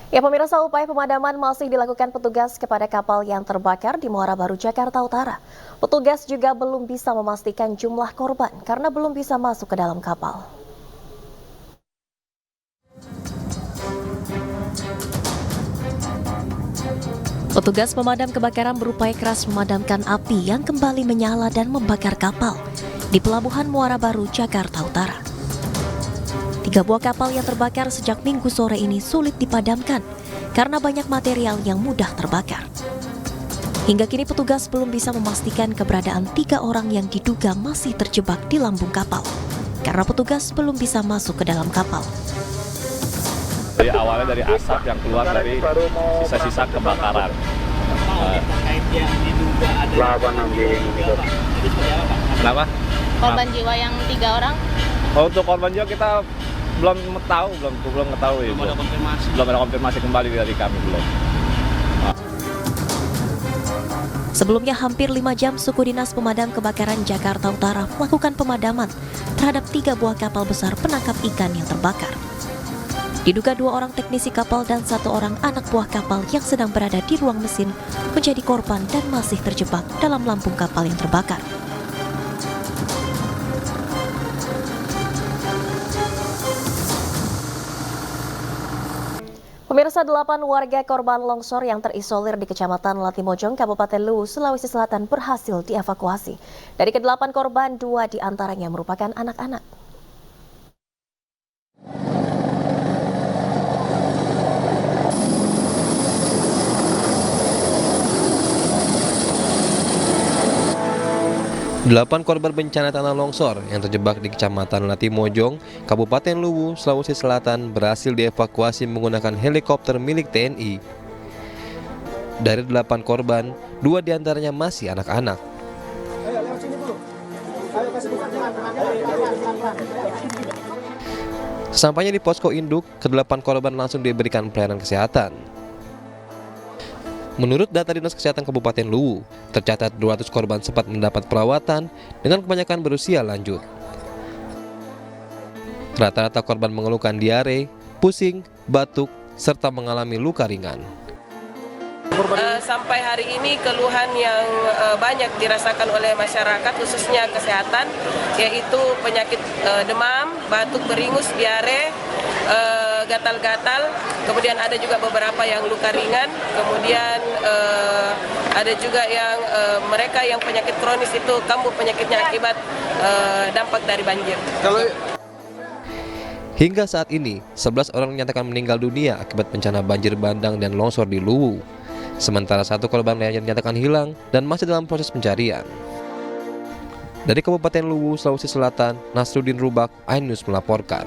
Ya pemirsa, upaya pemadaman masih dilakukan petugas kepada kapal yang terbakar di Muara Baru, Jakarta Utara. Petugas juga belum bisa memastikan jumlah korban karena belum bisa masuk ke dalam kapal. Petugas pemadam kebakaran berupaya keras memadamkan api yang kembali menyala dan membakar kapal di Pelabuhan Muara Baru, Jakarta Utara. 3 buah kapal yang terbakar sejak Minggu sore ini sulit dipadamkan karena banyak material yang mudah terbakar. Hingga kini petugas belum bisa memastikan keberadaan 3 orang yang diduga masih terjebak di lambung kapal karena petugas belum bisa masuk ke dalam kapal. Dari awalnya dari asap yang keluar dari sisa-sisa kebakaran. Terkait yang diduga ada Kenapa? Korban jiwa yang 3 orang? Oh, untuk korban jiwa kita belum ketahui. Belum ada konfirmasi kembali dari kami belum. Sebelumnya hampir 5 jam suku dinas pemadam kebakaran Jakarta Utara melakukan pemadaman terhadap 3 buah kapal besar penangkap ikan yang terbakar. Diduga 2 orang teknisi kapal dan 1 orang anak buah kapal yang sedang berada di ruang mesin menjadi korban dan masih terjebak dalam lambung kapal yang terbakar. Pemirsa, 8 warga korban longsor yang terisolir di Kecamatan Latimojong, Kabupaten Luwu, Sulawesi Selatan berhasil dievakuasi. Dari ke-8 korban, 2 diantaranya merupakan anak-anak. Delapan korban bencana tanah longsor yang terjebak di Kecamatan Latimojong, Kabupaten Luwu, Sulawesi Selatan berhasil dievakuasi menggunakan helikopter milik TNI. Dari 8 korban, 2 diantaranya masih anak-anak. Sampainya di posko induk, ke-8 korban langsung diberikan pelayanan kesehatan. Menurut data Dinas Kesehatan Kabupaten Luwu, tercatat 200 korban sempat mendapat perawatan dengan kebanyakan berusia lanjut. Rata-rata korban mengeluhkan diare, pusing, batuk, serta mengalami luka ringan. Sampai hari ini keluhan yang banyak dirasakan oleh masyarakat khususnya kesehatan yaitu penyakit demam, batuk beringus, diare, gatal-gatal, kemudian ada juga beberapa yang luka ringan, kemudian ada juga yang mereka yang penyakit kronis itu kambuh penyakitnya akibat dampak dari banjir. Hingga saat ini, 11 orang dinyatakan meninggal dunia akibat bencana banjir bandang dan longsor di Luwu. Sementara 1 korban lainnya dinyatakan hilang dan masih dalam proses pencarian. Dari Kabupaten Luwu, Sulawesi Selatan, Nasruddin Rubak, iNews melaporkan.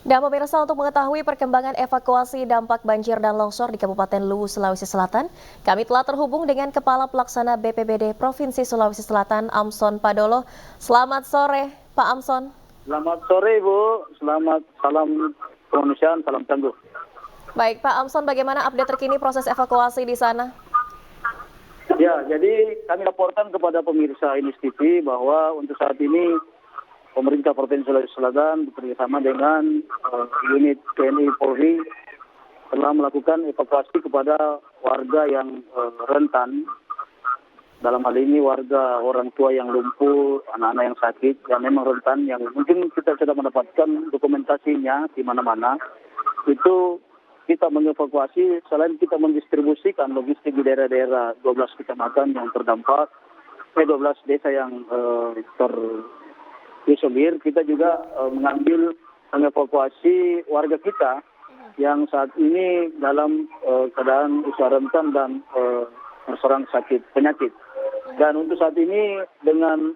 Dan pemirsa, untuk mengetahui perkembangan evakuasi dampak banjir dan longsor di Kabupaten Luwu, Sulawesi Selatan, kami telah terhubung dengan Kepala Pelaksana BPBD Provinsi Sulawesi Selatan, Amson Padolo. Selamat sore, Pak Amson. Selamat sore, Bu. Salam kemanusiaan, salam tangguh. Baik, Pak Amson, bagaimana update terkini proses evakuasi di sana? Ya, jadi kami laporkan kepada pemirsa Inews TV bahwa untuk saat ini pemerintah Provinsi Sulawesi Selatan bekerjasama dengan unit TNI Polri telah melakukan evakuasi kepada warga yang rentan. Dalam hal ini warga orang tua yang lumpuh, anak-anak yang sakit, yang memang rentan, yang mungkin kita sudah mendapatkan dokumentasinya di mana-mana. Itu kita mengevakuasi, selain kita mendistribusikan logistik di daerah-daerah 12 kecamatan yang terdampak, 12 desa yang terisolir, kita juga mengevakuasi warga kita yang saat ini dalam keadaan usaha rentan dan terserang sakit penyakit. Dan untuk saat ini dengan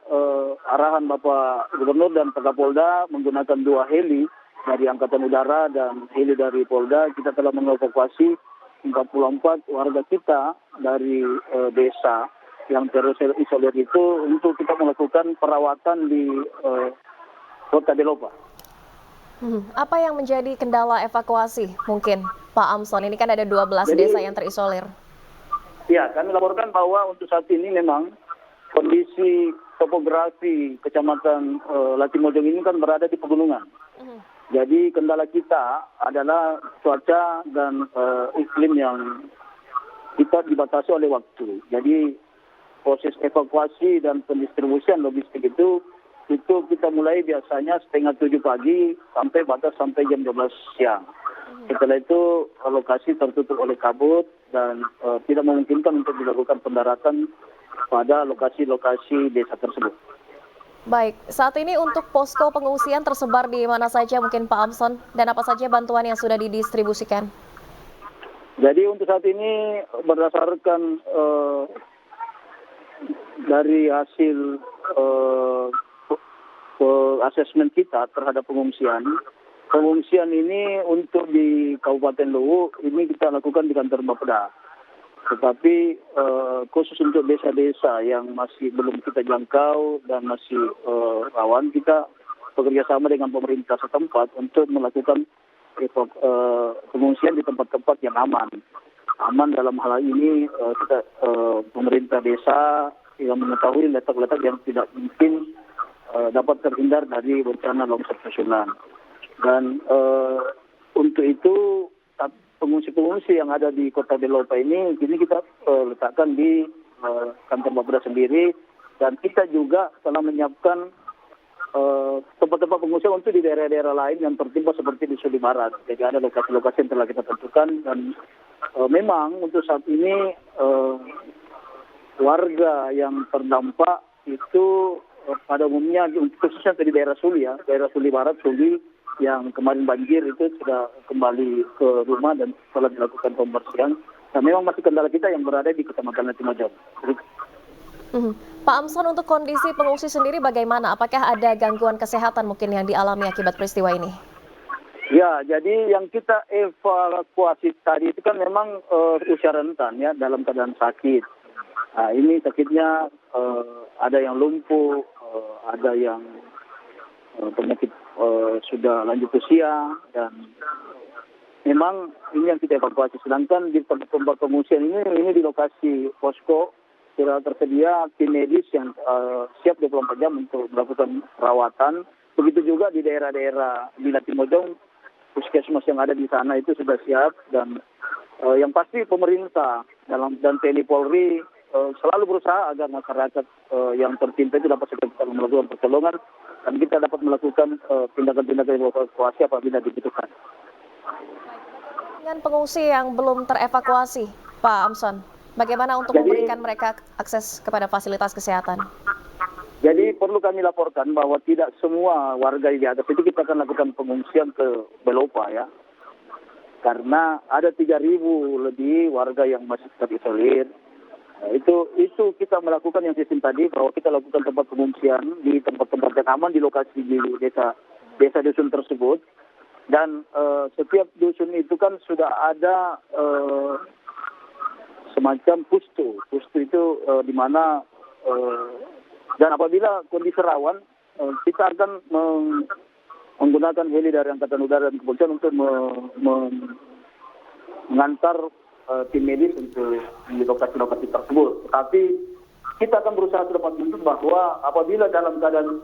arahan Bapak Gubernur dan Pak Kapolda menggunakan 2 heli dari Angkatan Udara dan heli dari Polda, kita telah mengevakuasi 44 warga kita dari desa yang terisolir itu untuk kita melakukan perawatan di Kota Belopa. Apa yang menjadi kendala evakuasi mungkin, Pak Amson? Ini kan ada 12 desa yang terisolir. Ya, kami laporkan bahwa untuk saat ini memang kondisi topografi Kecamatan Latimojong ini kan berada di pegunungan. Jadi kendala kita adalah cuaca dan iklim yang kita dibatasi oleh waktu. Jadi proses evakuasi dan pendistribusian logistik itu kita mulai biasanya 6:30 pagi sampai batas sampai jam 12 siang. Setelah itu lokasi tertutup oleh kabut dan tidak memungkinkan untuk dilakukan pendaratan pada lokasi-lokasi desa tersebut. Baik, saat ini untuk posko pengungsian tersebar di mana saja mungkin Pak Amson, dan apa saja bantuan yang sudah didistribusikan? Jadi untuk saat ini berdasarkan dari hasil asesmen kita terhadap pengungsian ini untuk di Kabupaten Luwu ini kita lakukan di kantor Bapeda. Tetapi khusus untuk desa-desa yang masih belum kita jangkau dan masih rawan, kita bekerja sama dengan pemerintah setempat untuk melakukan pengungsian di tempat-tempat yang aman. Aman dalam hal ini kita pemerintah desa yang mengetahui letak-letak yang tidak mungkin dapat terhindar dari bencana longsor susulan. Dan untuk itu pengungsi-pengungsi yang ada di Kota Belopa ini kita letakkan di kantor Bapeda sendiri, dan kita juga telah menyiapkan tempat-tempat pengungsian untuk di daerah-daerah lain yang tertimpa seperti di Suli Barat. Jadi ada lokasi-lokasi yang telah kita tentukan, dan memang untuk saat ini warga yang terdampak itu pada umumnya khususnya di daerah Suli daerah Suli Barat, Suli yang kemarin banjir itu sudah kembali ke rumah dan telah dilakukan pembersihan. Nah, memang masih kendala kita yang berada di Kecamatan Latimojong. Pak Amson, untuk kondisi pengungsi sendiri bagaimana? Apakah ada gangguan kesehatan mungkin yang dialami akibat peristiwa ini? Ya, jadi yang kita evakuasi tadi itu kan memang usia rentan ya, dalam keadaan sakit. Nah, ini sakitnya ada yang lumpuh, ada yang penyakit sudah lanjut usia, dan memang ini yang kita evakuasi. Sedangkan di tempat pengungsian ini di lokasi posko sudah tersedia tim medis yang siap 24 jam untuk melakukan perawatan. Begitu juga di daerah-daerah di Latimojong, puskesmas yang ada di sana itu sudah siap, dan yang pasti pemerintah dan TNI Polri selalu berusaha agar masyarakat yang tertimpa itu dapat segera melakukan pertolongan, dan kita dapat melakukan tindakan-tindakan evakuasi apabila dibutuhkan. Dengan pengungsi yang belum terevakuasi, Pak Amson, bagaimana untuk memberikan mereka akses kepada fasilitas kesehatan? Jadi perlu kami laporkan bahwa tidak semua warga di atas itu kita akan lakukan pengungsian ke Belopa ya. Karena ada 3.000 lebih warga yang masih terisolir. Nah, itu kita melakukan yang sistem tadi, bahwa kita lakukan tempat pengungsian di tempat-tempat yang aman di lokasi di desa dusun tersebut, dan setiap dusun itu kan sudah ada semacam pustu itu di mana dan apabila kondisi rawan kita akan menggunakan heli dari Angkatan Udara dan Kepolisian untuk mengantar tim medis untuk di lokasi-lokasi tersebut. Tetapi kita akan berusaha sedapat mungkin bahwa apabila dalam keadaan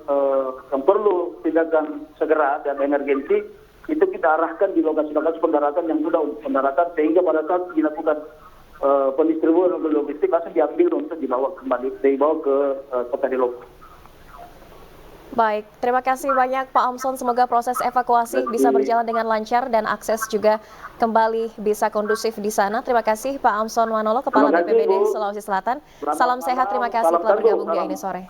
yang perlu tindakan segera dan emergensi, itu kita arahkan di lokasi-lokasi pendaratan yang mudah untuk pendaratan, sehingga pada saat dilakukan pendistribusian logistik langsung diambil untuk dibawa ke Kota Belopa. Baik, terima kasih banyak Pak Amson. Semoga proses evakuasi bisa berjalan dengan lancar dan akses juga kembali bisa kondusif di sana. Terima kasih Pak Amson Wanolo, Kepala BPBD Sulawesi Selatan. Salam sehat, terima kasih telah bergabung di Ini Sore.